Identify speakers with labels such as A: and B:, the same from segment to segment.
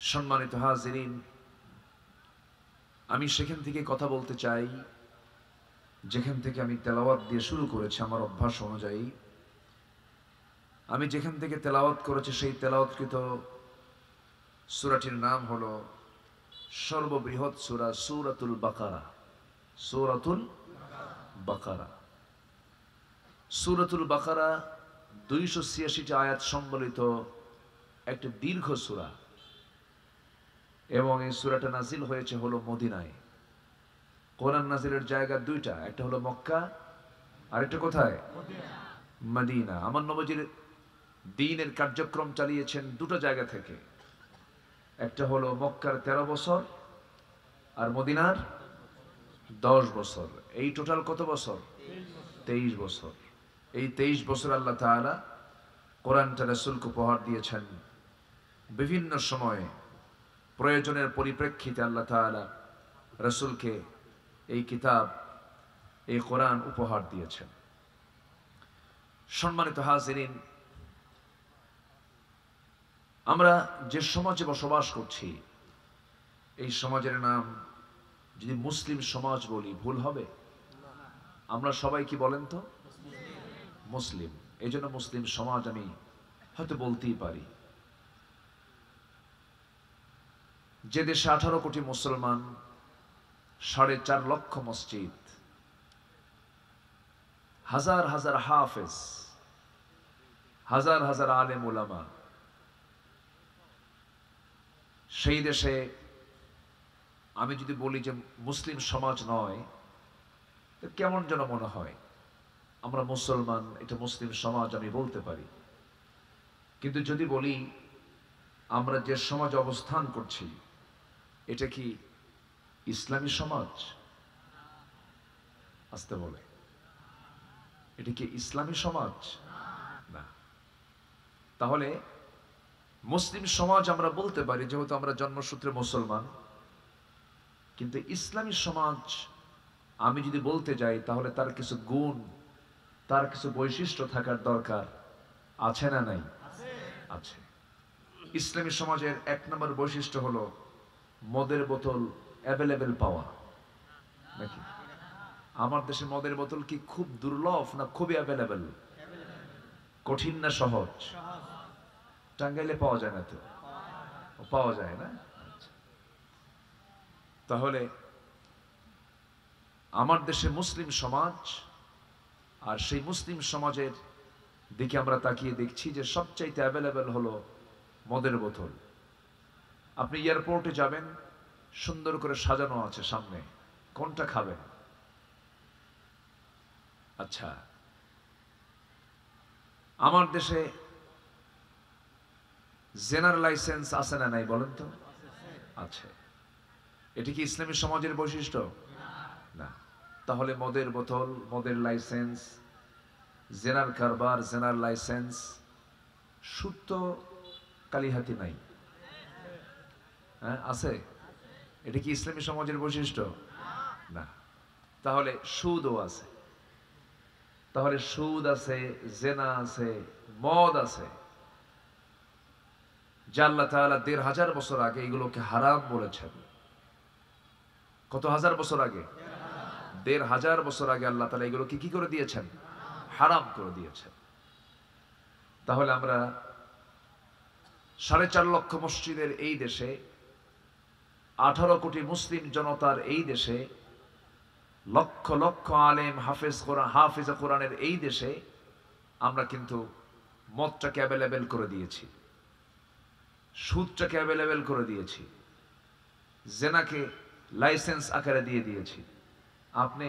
A: সম্মানিত হাজিরিন, আমি সেখান থেকে কথা বলতে চাই যেখান থেকে আমি তেলাওয়াত দিয়ে শুরু করেছি। আমার অভ্যাস অনুযায়ী আমি যেখান থেকে তেলাওয়াত করেছি সেই তেলাওয়াতকৃত সূরাটির নাম হলো সর্ববৃহৎ সূরা সূরাতুল বাকারা। সূরাতুল বাকারা সূরাতুল বাকারা 286টি আয়াত সম্বলিত একটি দীর্ঘ সূরা, এবং এই সূরাটা নাজিল হয়েছে হলো মদিনায়। কোরআন নাজিলের জায়গা দুইটা, একটা হলো মক্কা আর একটা কোথায়? মদিনা। আমার নবীজির দ্বীনের কার্যক্রম চালিয়েছেন দুটো জায়গা থেকে, একটা হলো মক্কার 13 বছর আর মদিনার 10 বছর। এই টোটাল কত বছর? 23 বছর। এই 23 বছর আল্লাহ তাআলা কোরআনটা রাসূলকে উপহার দিয়েছেন। বিভিন্ন সময়ে প্রয়োজনের পরিপ্রেক্ষিতে আল্লাহ তাআলা রাসূলকে এই কিতাব, এই কোরআন উপহার দিয়েছেন। সম্মানিত হাজিরিন, আমরা যে সমাজে বসবাস করছি এই সমাজের নাম যদি মুসলিম সমাজ বলি ভুল হবে? আমরা সবাই কি বলেন তো? মুসলিম। এই জন্য মুসলিম সমাজ আমি হয়তো বলতেই পারি। যে দেশে 18 কোটি মুসলমান, 4.5 লক্ষ মসজিদ, হাজার হাজার হাফেজ, হাজার হাজার আলেম উলামা, সেই দেশে আমি যদি বলি যে মুসলিম সমাজ নয়, তো কেমন যেন মনে হয়। আমরা মুসলমান, এটা মুসলিম সমাজ আমি বলতে পারি। কিন্তু যদি বলি আমরা যে সমাজ অবস্থান করছি এটা কি ইসলামী সমাজ? আসতে বলে, এটা কি ইসলামী সমাজ? না। তাহলে মুসলিম সমাজ আমরা বলতে পারি যেহেতু আমরা জন্মসূত্রে মুসলমান, কিন্তু ইসলামী সমাজ আমি যদি বলতে যাই তাহলে তার কিছু গুণ, তার কিছু বৈশিষ্ট্য থাকার দরকার আছে না নাই? আছে। ইসলামী সমাজের 1 নম্বর বৈশিষ্ট্য হলো মদের বোতল অ্যাভেলেবেল পাওয়া। নাকি আমার দেশে মদের বোতল কি খুব দুর্লভ না খুবই অ্যাভেলেবেল? কঠিন না সহজ? টাঙ্গাইলে পাওয়া যায় না তো? পাওয়া যায় না। তাহলে আমার দেশে মুসলিম সমাজ, আর সেই মুসলিম সমাজের দিকে আমরা তাকিয়ে দেখছি যে সবচাইতে অ্যাভেলেবেল হলো মদের বোতল। আপনি এয়ারপোর্টে যাবেন, সুন্দর করে সাজানো আছে সামনে, কোনটা খাবেন? আচ্ছা, আমার দেশে জেনার লাইসেন্স আছে না নাই বলেন তো? আছে। এটি কি ইসলামী সমাজের বৈশিষ্ট্য? না। তাহলে মদের বোতল, মদের লাইসেন্স, জেনার কারবার, জেনার লাইসেন্স, সুদ তো কালিহাতি নাই। হ্যাঁ আছে। এটা কি ইসলামী সমাজের বৈশিষ্ট্য? না। তাহলে সুদও আছে। তাহলে সুদ আছে, জেনা আছে, মদ আছে, যা আল্লাহ তাআলা 1500 বছর আগে এগুলোকে হারাম বলেছেন। কত হাজার বছর আগে? 1500 বছর আগে আল্লাহ তাআলা এগুলোকে কি করে দিয়েছেন? হারাম করে দিয়েছেন। তাহলে আমরা 4.5 লক্ষ মসজিদের এই দেশে, 18 কোটি মুসলিম জনতার এই দেশে, লক্ষ লক্ষ আলেম হাফেজ কোরআনের এই দেশে আমরা কিন্তু মদটাকে অ্যাভেলেবেল করে দিয়েছি, সুদটাকে অ্যাভেলেবেল করে দিয়েছি, জেনাকে লাইসেন্স আকারে দিয়ে দিয়েছি। আপনি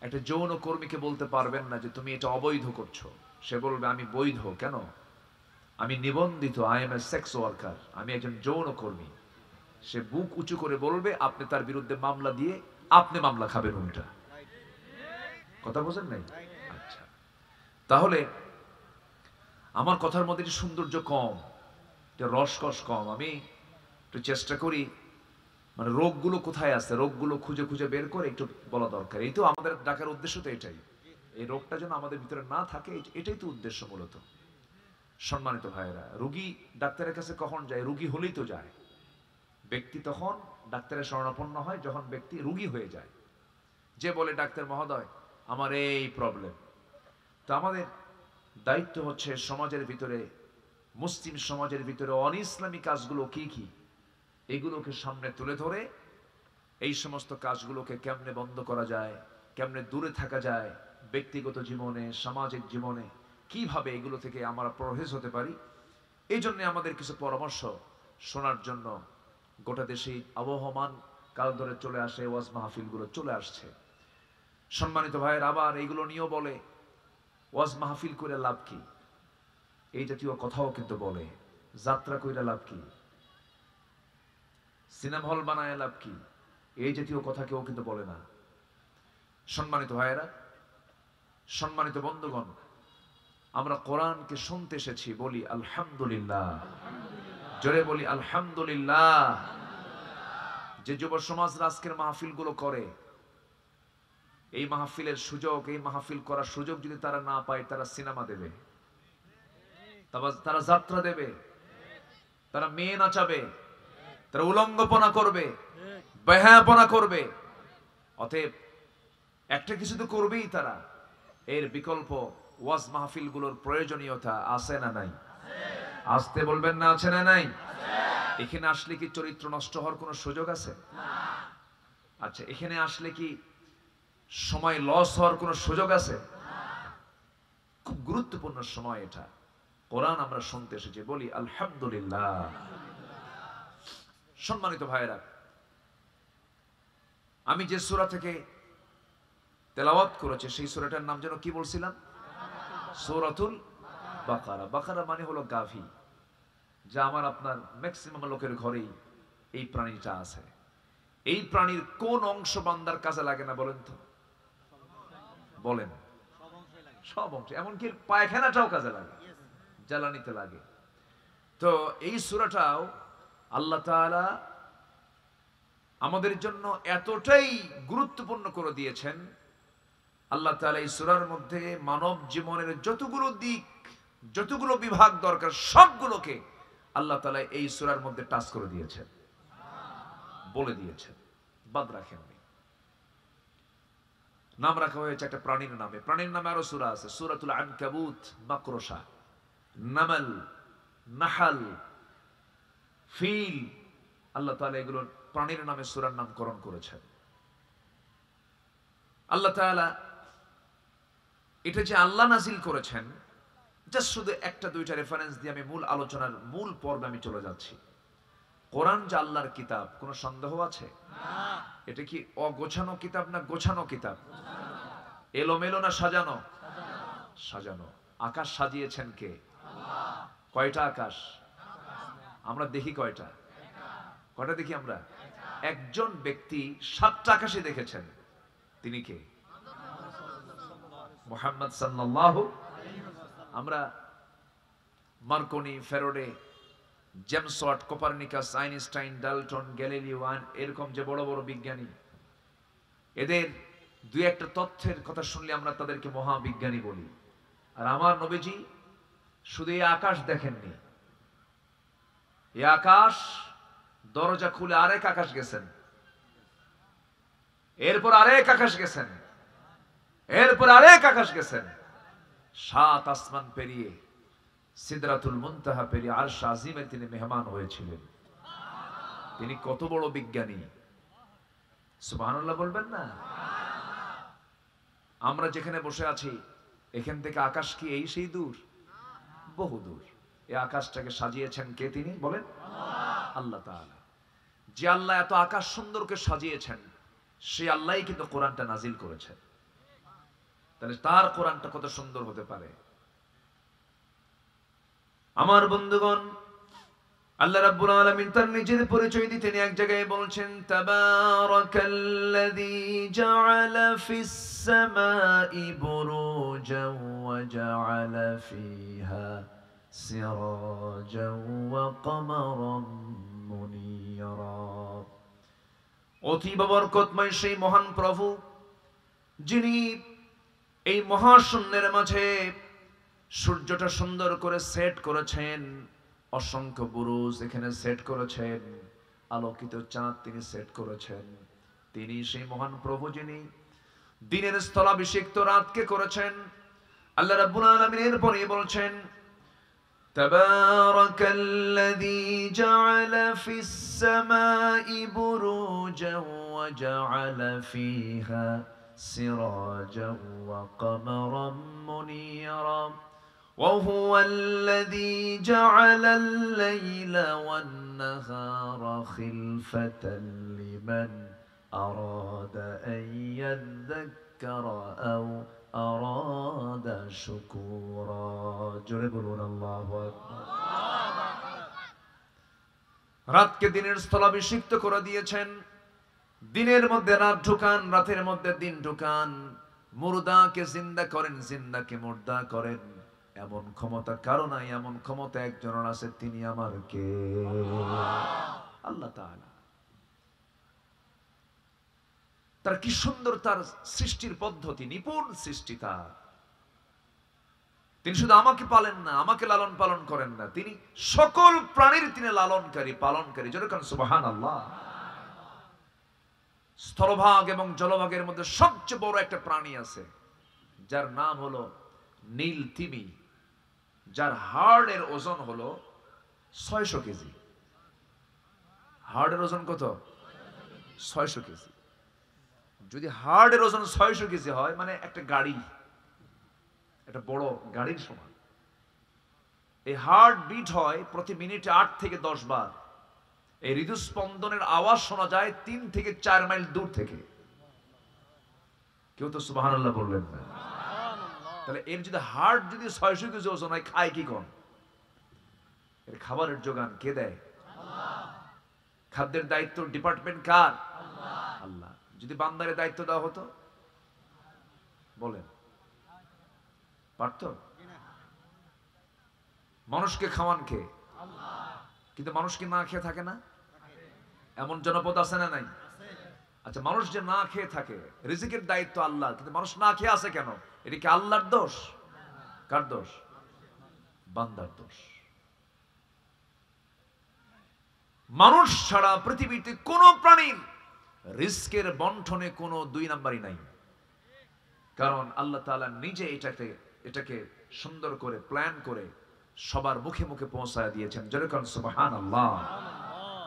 A: একটা যৌন কর্মীকে বলতে পারবেন না যে তুমি এটা অবৈধ করছো। সে বলবে আমি বৈধ। কেন? আমি নিবন্ধিত, I M A sex worker, আমি একজন যৌন কর্মী। সে বুক উঁচু করে বলবে, আপনি তার বিরুদ্ধে মামলা দিয়ে আপনি মামলা খাবেন উল্টা। কথা বোঝেন নাই? আচ্ছা, তাহলে আমার কথার মধ্যে একটু সৌন্দর্য কম, রসকস কম। আমি একটু চেষ্টা করি মানে রোগগুলো কোথায় আছে, রোগগুলো খুঁজে খুঁজে বের করে একটু বলা দরকার। এই তো আমাদের ডাকার উদ্দেশ্য তো এটাই, এই রোগটা যেন আমাদের ভিতরে না থাকে, এটাই তো উদ্দেশ্য মূলত। সম্মানিত ভাইয়েরা, রোগী ডাক্তারের কাছে কখন যায়? রোগী হলেই তো যায়। ব্যক্তি তখন ডাক্তারের শরণাপন্ন হয় যখন ব্যক্তি রোগী হয়ে যায়, যে বলে ডাক্তার মহোদয় আমার এই প্রবলেম। তো আমাদের দায়িত্ব হচ্ছে সমাজের ভিতরে, মুসলিম সমাজের ভিতরে অন ইসলামী কাজগুলো কি কি এগুলোকে সামনে তুলে ধরে এই সমস্ত কাজগুলোকে কেমনে বন্ধ করা যায়, কেমনে দূরে থাকা যায়, ব্যক্তিগত জীবনে সামাজিক জীবনে কিভাবে এগুলো থেকে আমরা পরহেজ হতে পারি, এই জন্য আমাদের কিছু পরামর্শ শোনার জন্য গোটা দেশে আবহমান কাল ধরে চলে আসে, ওয়াজ মাহফিলগুলো চলে আসছে। সম্মানিত ভাইয়ের, আবার এইগুলো নিয়েও বলে ওয়াজ মাহফিল করে লাভ কি, এই জাতীয় কথাও কিন্তু বলে। যাত্রা কইরা লাভ কি, সিনেমা হল বানায় লাভ কি, এই জাতীয় কথা কেউ কিন্তু বলে না। সম্মানিত ভাইয়েরা, সম্মানিত বন্ধুগণ, আমরা কোরআনকে শুনতে এসেছি, বলি আলহামদুলিল্লাহ, জোরে বলি আলহামদুলিল্লাহ। যে যুব সমাজরা আজকের মাহফিলগুলো করে, এই মাহফিলের সুযোগ, এই মাহফিল করার সুযোগ যদি তারা না পায়, তারা সিনেমা দেবে, তারা যাত্রা দেবে, তারা মেয়ে নাচাবে, তারা উলঙ্গপনা করবে, বেহায়াপনা করবে। অতএব একটা কিছু তো করবেই তারা। এর বিকল্প ওয়াজ মাহফিলগুলোর প্রয়োজনীয়তা আছে না নাই? আসতে বলবেন না, আছে না নাই? এখানে আসলে কি চরিত্র নষ্ট হওয়ার কোনো সুযোগ আছে? আচ্ছা, এখানে আসলে কি সময় লস হওয়ার কোনো সুযোগ আছে? খুব গুরুত্বপূর্ণ সময় এটা। কোরআন আমরা শুনতে এসেছি, বলি আলহামদুলিল্লাহ। সম্মানিত ভাইয়েরা, আমি যে সূরা থেকে তেলাওয়াত করেছি সেই সূরাটার নাম যেন কি বলছিলাম? সূরাতুল বাকারা। বাকারা মানে হলো গাভী, যা আমার আপনার ম্যাক্সিমাম লোকের ঘরেই এই প্রাণীটা আছে। এই প্রাণীর কোন অংশ বান্দার কাজে লাগে না বলেন তো? বলেন। সব অংশ, এমনকি পায়খানাটাও কাজে লাগে, জ্বালানিতে লাগে। তো এই সূরাটাও আল্লাহ তাআলা আমাদের জন্য এতটাই গুরুত্বপূর্ণ করে দিয়েছেন। আল্লাহ তাআলা এই সূরার মধ্যে মানব জীবনের যতগুলো দিক, যতগুলো বিভাগ দরকার, সবগুলোকে আল্লাহ তাআলা এই সূরার মধ্যে টাচ করে দিয়েছেন, বলে দিয়েছেন, বাদ রাখেননি। নাম রাখা হয়েছে একটা প্রাণীর নামে। প্রাণীর নামে আরো সূরা আছে, সূরাতুল আনকাবুত, মাকড়সা, নামাল, নাহাল, ফিল। আল্লাহ তাআলা এগুলো প্রাণীর নামে সূরার নামকরণ করেছেন। আল্লাহ তাআলা এটা যে আল্লাহ নাজিল করেছেন, জাস্ট শুধু একটা দুইটা রেফারেন্স দিয়ে আমি মূল আলোচনার মূল পর্বে আমি চলে যাচ্ছি। কোরআন যে আল্লাহর কিতাব, কোনো সন্দেহ আছে? এটা কি অগোছানো কিতাব না গোছানো কিতাব? এলোমেলো না সাজানো? সাজানো। আকাশ সাজিয়েছেন কে? কয়টা আকাশ? আমরা দেখি কয়টা? কয়টা দেখি আমরা? একজন ব্যক্তি 7টা আকাশে দেখেছেন। তিনি কে? মুহাম্মদ সাল্লাল্লাহু। আমরা Marconi, Faraday, James Watt, Copernicus, Einstein, Dalton, Galileo, এরকম যে বড় বড় বিজ্ঞানী, এদের দুই একটা তথ্যের কথা শুনলে আমরা তাদেরকে মহাবিজ্ঞানী বলি। আর আমার নবীজি শুধু এই আকাশ দেখেননি, এই আকাশ দরজা খুলে আরেক আকাশ গেছেন, এরপর আরেক আকাশ গেছেন, এরপর আরেক আকাশ গেছেন, 7 আসমান পেরিয়ে সিদরাতুল মুনতাহা পেরিয়ে আরশ আজিমে তিনি মেহমান হয়েছিলেন। তিনি কত বড় বিজ্ঞানী, সুবহানাল্লাহ বলবেন না? আমরা যেখানে বসে আছি এখান থেকে আকাশ কি এই সেই দূর? বহু দূর। এই আকাশটাকে সাজিয়েছেন কে? তিনি বলেন আল্লাহ তাআলা। যে আল্লাহ এত আকাশ সুন্দরকে সাজিয়েছেন, সেই আল্লাহই কিন্তু কোরআনটা নাজিল করেছেন। তাহলে তার কোরআনটা কত সুন্দর হতে পারে। আমার বন্ধুগণ, আল্লাহ রাব্বুল আলামিন তার নিজের পরিচয় দিতে এক জায়গায় বলছেন, তাবারাকাল্লাযী জাআলা ফিস সামাই বুরুজান ওয়া জাআলা ফিহা সিরাজান ওয়া কমারান মুনীরা। অতীব বরকতময় সেই মহান প্রভু, যিনি এই মহাশূন্যের মাঝে সূর্যটা সুন্দর করে সেট করেছেন, অসংখ্য বুরুজ এখানে সেট করেছেন। আলোকিত চাঁদ তিনি সেট করেছেন। তিনি সেই মহান প্রভু যিনি দিনের স্থলাভিষিক্ত রাতকে করেছেন। আল্লাহ রাব্বুল আলামিন এরপরে বলছেন, তাবারাকাল্লাযী জাআলা ফিস সামাই বুরুজান ওয়া জাআলা ফীহা সিরাজান ওয়া কামারান মুনীরা وهو الذي جعل الليل والنهار خلفة لمن أراد أن يذكر أو أراد شكورا جربون الله أكبر রাতকে দিনের স্থলাভিষিক্ত করে দিয়েছেন। দিনের মধ্যে রাত ঢুকান, রাতের মধ্যে দিন ঢুকান। মুর্দাকে জিন্দা করেন, জিন্দাকে মুর্দা করেন। এমন ক্ষমতা কারো নাই, এমন ক্ষমতা একজনের আছে, তিনি আমার কে? আল্লাহ তাআলা। তার কি সুন্দর তার সৃষ্টির পদ্ধতি, নিপুণ সৃষ্টি তার। তিনি শুধু আমাকে পালেন না, আমাকে লালন পালন করেন না, তিনি সকল প্রাণীর তিনি লালনকারী, পালনকারী। যেরকম সুবহানাল্লাহ। স্থলভাগ এবং জলভাগের মধ্যে সবচেয়ে বড় একটা প্রাণী আছে, যার নাম হলো নীল তিমি, যার হাড়ের ওজন হলো 600 কেজি। হাড়ের ওজন কত? 600 কেজি। যদি হাড়ের ওজন 600 কেজি হয়, মানে একটা গাড়ি, একটা বড় গাড়ির সমান। এই হার্ট বিট হয় প্রতি মিনিটে 8 থেকে 10 বার। এই হৃদস্পন্দনের আওয়াজ শোনা যায় 3 থেকে 4 মাইল দূর থেকে। কেউ তো সুবহানাল্লাহ বললেন না। তাহলে এর যদি হার্ট যদি 600 কেজি ওজন হয়, খায় কি কোন? এর খাবারের যোগান কে দেয়? আল্লাহ। খাদ্যের দায়িত্ব ডিপার্টমেন্ট কার? আল্লাহ। আল্লাহ। যদি বান্দারে দায়িত্ব দেওয়া হতো, বলেন পারত? মানুষকে খাওয়ান কে? আল্লাহ। কিন্তু মানুষ কি না খেয়ে থাকে না? এমন জনপদ আছে না নাই? আচ্ছা, মানুষ যে না খেয়ে থাকে, রিজিকের দায়িত্ব আল্লাহ, কিন্তু মানুষ না খেয়ে আছে কেন? এটা কি আল্লাহর দোষ? কার দোষ? বান্দার দোষ। মানুষ ছাড়া পৃথিবীতে কোন প্রাণীর রিস্কের বন্টনে কোনো 2 নাম্বারই নাই। কারণ আল্লাহ তাআলা নিজে এটাকে সুন্দর করে প্ল্যান করে সবার মুখে মুখে পৌঁছায় দিয়েছেন। যেরকম সুবহানাল্লাহ।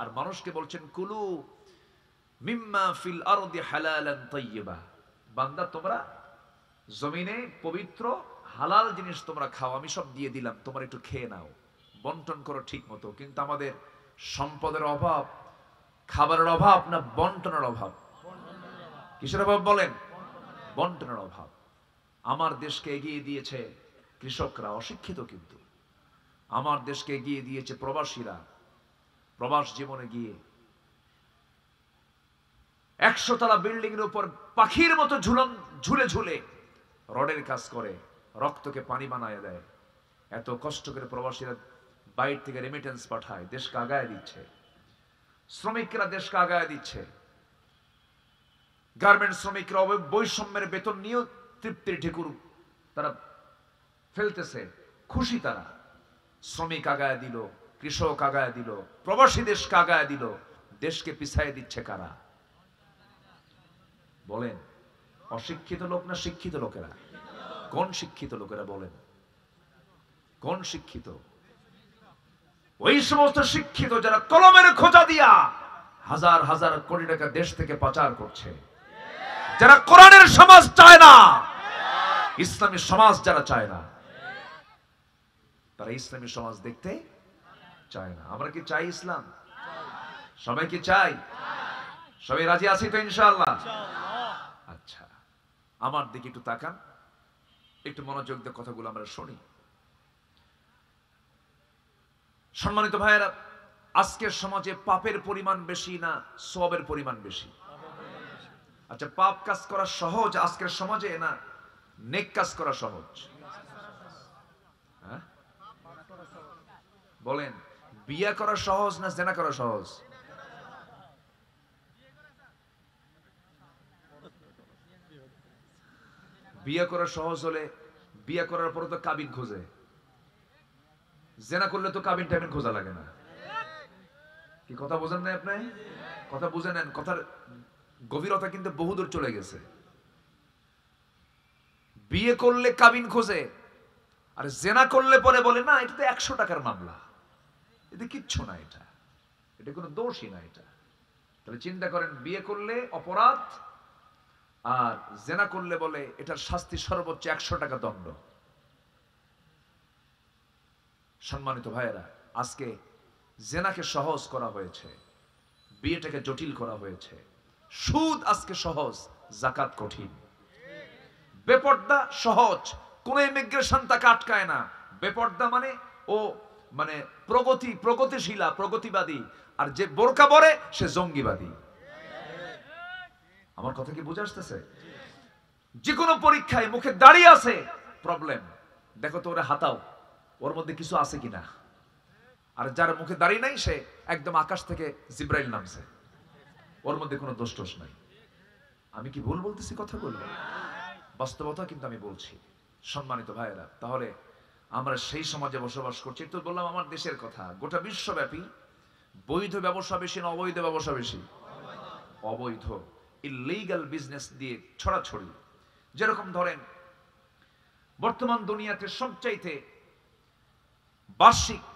A: আর মানুষকে বলছেন, কুলু মিম্মা ফিল আরদি হালালান তাইয়্যিবা। বান্দা, তোমরা জমিনে পবিত্র হালাল জিনিস তোমরা খাও, আমি সব দিয়ে দিলাম, তোমরা একটু খেয়ে নাও, বন্টন করো ঠিক মতো। কিন্তু আমাদের সম্পদের অভাব, খাবারের অভাব না বন্টনের অভাব? কিসের অভাব বলেন? বন্টনের অভাব। আমার দেশকে এগিয়ে দিয়েছে কৃষকরা, অশিক্ষিত, কিন্তু আমার দেশকে এগিয়ে দিয়েছে প্রবাসীরা। প্রবাস জীবনে গিয়ে 100 তলা বিল্ডিং এর উপর পাখির মতো ঝুলে ঝুলে রডের কাজ করে, রক্তকে পানি বানায় দেয়। এত কষ্ট করে প্রবাসীরা বাইরে থেকে রেমিটেন্স পাঠায়, দেশকে আগায় দিচ্ছে। শ্রমিকরা দেশকে আগায় দিচ্ছে। গার্মেন্টস শ্রমিকরা বৈষম্যের বেতন নিয়েও তৃপ্তির ঢেকুর তারা ফেলতেছে, খুশি তারা। শ্রমিক আগায় দিল, কৃষক আগায় দিল, প্রবাসী দেশকে আগায় দিল। দেশকে পিছায় দিচ্ছে কারা? বলেন, অশিক্ষিত লোক না শিক্ষিত লোকেরা? কোন শিক্ষিত লোকেরা বলেন? কোন শিক্ষিত? ওই সমস্ত শিক্ষিত যারা কলমের খোঁজা দিয়া হাজার হাজার কোটি টাকা দেশ থেকে পাচার করছে, যারা কোরআনের সমাজ চায় না, ইসলামী সমাজ যারা চায় না, তারা ইসলামী সমাজ দেখতে চায় না। আমরা কি চাই ইসলাম? সবাই কি চাই? সবাই রাজি আছি তো ইনশাআল্লাহ? আচ্ছা, আমার দিকে একটু তাকান, একটু মনোযোগ দিয়ে কথাগুলো আমরা শুনি। সম্মানিত ভাইয়েরা, আজকের সমাজে পাপের পরিমাণ বেশি না সওয়াবের পরিমাণ বেশি? আচ্ছা, পাপ কাজ করা সহজ আজকের সমাজে না নেক কাজ করা সহজ? হ্যাঁ বলেন, বিয়ে করা সহজ না জেনা করা সহজ? বিয়ে করা সহজ হলে বিয়ে করার পর তো কাবিন খোঁজে, জেনা করলে তো কাবিন টাবিন খোঁজা লাগে না। কি কথা বোঝেন না আপনি? কথা বুঝে নেন, কথার গভীরতা কিন্তু বহুদূর চলে গেছে। বিয়ে করলে কাবিন খোঁজে, আর জেনা করলে পরে বলে না এটা তো 100 টাকার মামলা, এতে কিচ্ছু না, এটা কোনো দোষই না এটা। তাহলে চিন্তা করেন, বিয়ে করলে অপরাধ, আর জেনা করলে বলে এটার শাস্তি সর্বোচ্চ 100 টাকা দণ্ড। সম্মানিত ভাইয়েরা, আজকে জেনাকে সহজ করা হয়েছে, বিয়েটাকে জটিল করা হয়েছে। সুদ আজকে সহজ, যাকাত কঠিন। বেপর্দা সহজ, কোন ইমিগ্রেশন তাকে আটকায় না। বেপর্দা মানে ও মানে প্রগতিশীলা, প্রগতিবাদী, আর যে বোরকা পরে সে জঙ্গিবাদী। আমার কথা কি বুঝে আসতেছে? যে কোনো পরীক্ষায় মুখে দাঁড়িয়ে আছে প্রবলেম, দেখো তো ওরে হাতাও, ওর মধ্যে কিছু আছে কিনা। আর যার মুখে দাঁড়িয়ে নাই সে একদম আকাশ থেকে জিব্রাইল নামছে, ওর মধ্যে কোনো দোষ টোষ নাই। আমি কি ভুল বলতেছি কথা বলবো? বাস্তবতা কিন্তু আমি বলছি। সম্মানিত ভাইয়েরা, তাহলে আমরা সেই সমাজে বসবাস করছি। তো বললাম আমার দেশের কথা, গোটা বিশ্বব্যাপী বৈধ ব্যবসা বেশি না অবৈধ ব্যবসা বেশি? অবৈধ, ইল্লিগাল বিজনেস দিয়ে ছড়াছড়ি। যেরকম ধরেন, বর্তমান দুনিয়াতে সবচাইতে বার্ষিক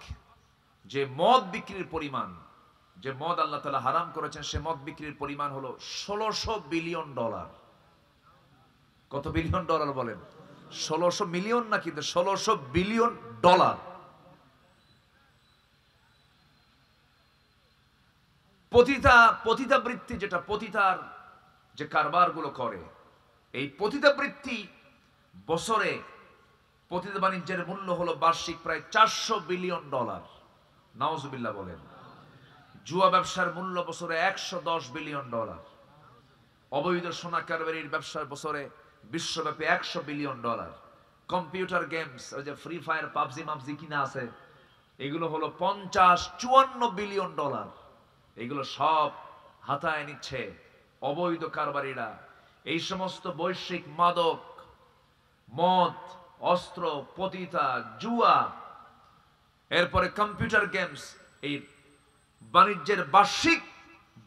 A: যে মদ বিক্রির পরিমাণ, যে মদ আল্লাহ তাআলা হারাম করেছেন, সে মদ বিক্রির পরিমাণ হলো 1600 বিলিয়ন ডলার। কত বিলিয়ন ডলার বলেন? 1600 মিলিয়ন না, কিন্তু 1600 বিলিয়ন ডলার। পতিতাবৃত্তি, যেটা পতিতার যে কারবারগুলো করে, এই পতিতাবৃত্তি বছরে পতিত বাণিজ্যের মূল্য হলো বার্ষিক প্রায় 400 বিলিয়ন ডলার। নাউজুবিল্লাহ বলেন। জুয়া ব্যবসার মূল্য বছরে 110 বিলিয়ন ডলার। অবৈধ সোনা কারবারির ব্যবসার বছরে বিশ্বব্যাপী 100 বিলিয়ন ডলার। কম্পিউটার গেমস, ওই যে ফ্রি ফায়ার, পাবজি মাবজি কিনা আছে, এগুলো হলো 50-54 বিলিয়ন ডলার। এগুলো সব হাতায় নিচ্ছে অবৈধ কারবারিরা। এই সমস্ত বৈশ্বিক মাদক, মদ, অস্ত্র, পতিতা, জুয়া, এরপরে কম্পিউটার গেমস, এই বাণিজ্যের বার্ষিক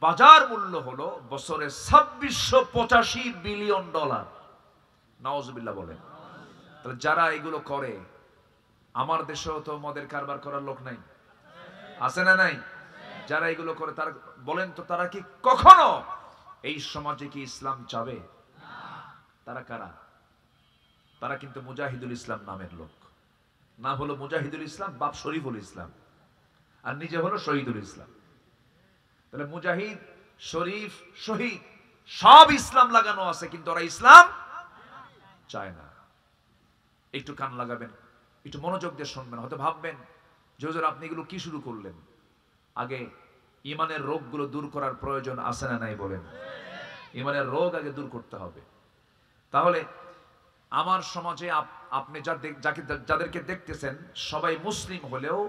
A: বাজার মূল্য হলো বছরে 2685 বিলিয়ন ডলার। নাউজুবিল্লাহ বলেন। তাহলে যারা এগুলো করে, আমার দেশেও তো মদের কারবার করার লোক নাই, আছে না নাই? যারা এগুলো করে, তারা বলেন তো, তারা কি কখনো এই সমাজে কি ইসলাম চাবে? তারা কারা? তারা কিন্তু মুজাহিদুল ইসলাম নামের লোক। না হলো মুজাহিদুল ইসলাম, বাপ শরীফুল ইসলাম, আর নিজে হলো শহীদুল ইসলাম। তাহলে মুজাহিদ, শরীফ, শহীদ সব ইসলাম লাগানো আছে, কিন্তু ওরা ইসলাম চায় না। একটু কান লাগাবেন, একটু মনোযোগ দিয়ে শুনবেন। হয়তো ভাববেন যে হুজুর আপনি এগুলো কি শুরু করলেন? আগে ইমানের রোগগুলো দূর করার প্রয়োজন আছে না নাই বলেন? ইমানের রোগ আগে দূর করতে হবে। তাহলে আমার সমাজে আপনি যাদেরকে দেখতেছেন, সবাই মুসলিম হলেও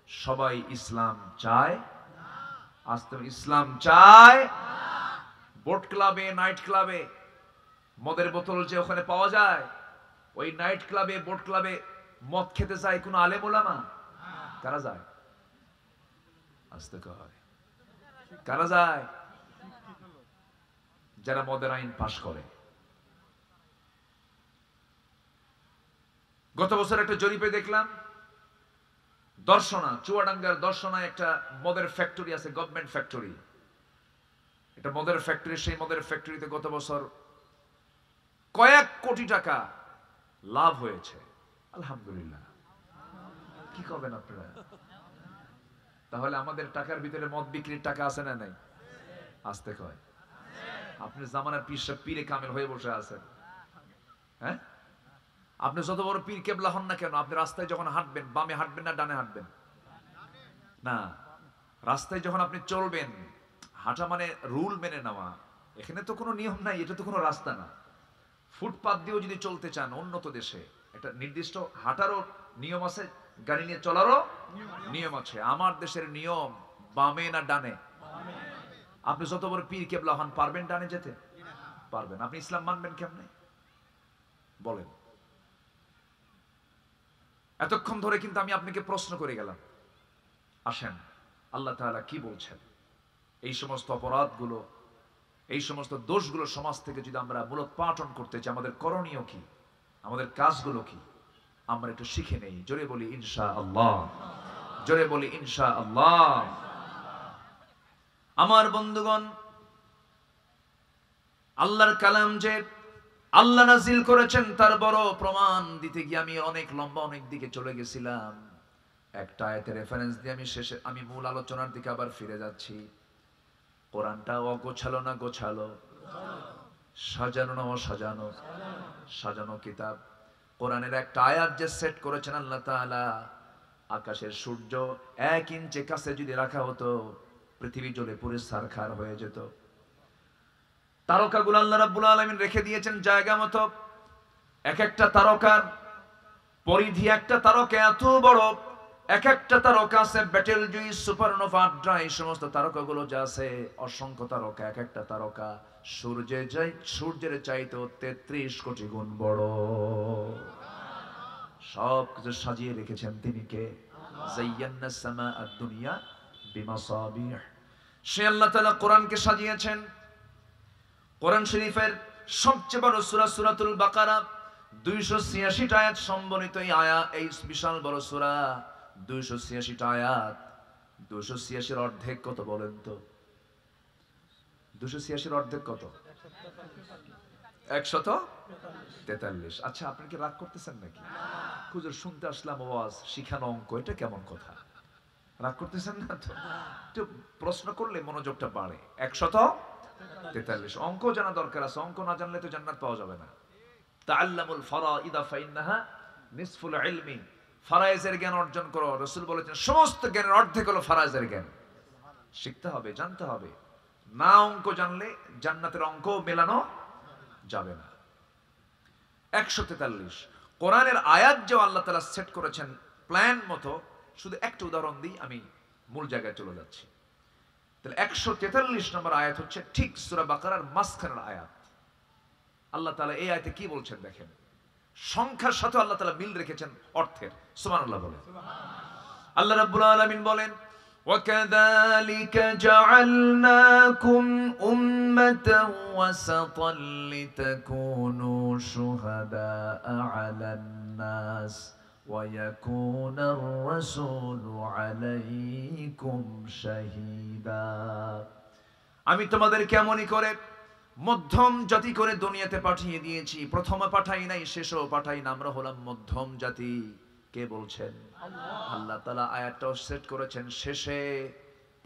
A: সবাই ইসলাম চায়? আস্তে ইসলাম চায়? বোট ক্লাবে, নাইট ক্লাবে মদের বোতল যে ওখানে পাওয়া যায়, ওই নাইট ক্লাবে, বোট ক্লাবে মদ খেতে যায় কোন আলেম ওলামা? কারা যায়? আস্তে কয়, কারা যায়? যারা মদের আইন পাশ করে। গত বছর একটা জরিপে দেখলাম, দর্শনা, চুয়াডাঙ্গার দর্শনায় একটা মদের ফ্যাক্টরি আছে, গভর্নমেন্ট ফ্যাক্টরি। এটা মদের ফ্যাক্টরি। সেই মদের ফ্যাক্টরিতে গত বছর কয়েক কোটি টাকা লাভ হয়েছে। আলহামদুলিল্লাহ। কি করবেন আপনারা? তাহলে আমাদের টাকার ভিতরে মদ বিক্রির টাকা আছে না নাই? আসতে কয়। আপনি জামানার পীরে কামেল হয়ে বসে আছেন। হ্যাঁ, আপনি যত বড় পীর কেবলা হন না কেন, আপনি রাস্তায় যখন হাঁটবেন, বামে হাঁটবেন না ডানে হাঁটবেন? না, রাস্তায় যখন আপনি চলবেন, হাঁটা মানে রুল মেনে নেওয়া। এখানে তো কোনো নিয়ম নাই, এটা তো কোনো রাস্তা না। ফুটপাত দিয়েও যদি চলতে চান, উন্নত দেশে একটা নির্দিষ্ট হাঁটারও নিয়ম আছে, গাড়ি নিয়ে চলারও নিয়ম আছে। আমার দেশের নিয়ম বামে না ডানে? আপনি যত বড় পীর কেবলা হন, পারবেন ডানে যেতে? পারবেন। আপনি ইসলাম মানবেন কেমনে বলেন? এতক্ষণ ধরে কিন্তু আমি আপনাকে প্রশ্ন করে গেলাম। আসেন, আল্লাহ তাআলা কি বলছেন। এই সমস্ত অপরাধগুলো, এই সমস্ত দোষগুলো সমাজ থেকে যদি আমরা মূলোৎপাটন করতে চাই, আমাদের করণীয় কি, আমাদের কাজগুলো কি, আমরা একটু শিখে নেই। জোরে বলি ইনশাআল্লাহ, জোরে বলি ইনশাআল্লাহ। আমার বন্ধুগণ, আল্লাহর কালাম যে আল্লাহ নাজিল করেছেন তার বড় প্রমাণ দিতে গিয়ে আমি অনেক লম্বা অনেক দিকে চলে গেছিলাম। একটা আয়াতের রেফারেন্স দিয়ে আমি মূল আলোচনার দিকে আবার ফিরে যাচ্ছি। কোরআনটা অগোছালো না গোছালো, সাজানো না অসাজানো? সাজানো কিতাব। কোরআনের একটা আয়াত যে সেট করেছেন আল্লাহ তাআলা, আকাশের সূর্য 1 ইঞ্চি কাছে যদি রাখা হতো পৃথিবী জ্বলে পুড়ে ছারখার হয়ে যেত। তারকাগুলো আল্লাহ রাব্বুল আলামিন রেখে দিয়েছেন জায়গা মতো। এক একটা তারকার পরিধি, একটা তারকা এত বড়, এক একটা তারকা আছে ব্যাটেল জুই, সুপারনোভা, ড্রাই, সমস্ত তারকাগুলো যা আছে অসংখ্য তারকা। এক একটা তারকা সূর্যের চাইতে 33 কোটি গুণ বড়। সব কিছু সাজিয়ে রেখেছেন তিনি কে? যায়্যানা সামা আদ-দুনিয়া বিমাসাবিহ। সে আল্লাহ তাআলা কোরআনকে সাজিয়েছেন। কোরআন শরীফের সবচেয়ে বড় সূরা সূরাতুল বাকারা, 286 আয়াত সম্বলিত এই বিশাল বড় সূরা, 286 আয়াত। 286 অর্ধেক কত বলেন তো? 286 অর্ধেক কত? 143। আচ্ছা, আপনি কি রাগ করতেছেন নাকি? হুজুর শুনতে আসলাম ওয়াজ, শিখানো অঙ্ক, এটা কেমন কথা? রাগ করতেছেন না তো? একটু প্রশ্ন করলে মনোযোগটা বাড়ে। 143 অঙ্ক জানা দরকার আছে। অঙ্ক না জানলে তো জান্নাত পাওয়া যাবে না। তাআল্লামুল ফারাইদা ফাইন্নাহা নিসফুল ইলমি। ফারায়েজের জ্ঞান অর্জন করো। রাসূল বলেছেন সমস্ত জ্ঞানের অর্ধেক হলো ফারায়েজের জ্ঞান। শিখতে হবে, জানতে হবে। না অঙ্ক জানলে জান্নাতের অঙ্ক মেলানো যাবে না। 143 কোরআনের আয়াত যে আল্লাহ তাআলা সেট করেছেন প্ল্যান মতো। শুধু একটা উদাহরণ দিই, আমি মূল জায়গায় চলে যাচ্ছি। তাহলে 143 নম্বর আয়াত হচ্ছে ঠিক সূরা বাকারার মাঝখানের আয়াত। আল্লাহ তাআলা এই আয়াতে কি বলছেন দেখেন। সংখ্যার সাথে আল্লাহ তাআলা মিল রেখেছেন অর্থের। সুবহানাল্লাহ বলেন। আল্লাহ রাব্বুল আলামিন বলেন, وَكَذَلِكَ جَعَلْنَاكُمْ أُمَّةً وَسَطًا لِتَكُونُوا شُهَدَاءَ عَلَى النَّاسِ وَيَكُونَ الرَّسُولُ عَلَيْكُمْ شَهِيدًا। আমি তোমাদেরকে এমনই করে মধ্যম জাতি করে দুনিয়াতে পাঠিয়ে দিয়েছি। প্রথমে পাঠাই নাই, শেষও পাঠাই না, আমরা হলাম মধ্যম জাতি। কে বলছেন? আল্লাহ তাআলা আয়াতটাও সেট করেছেন শেষে,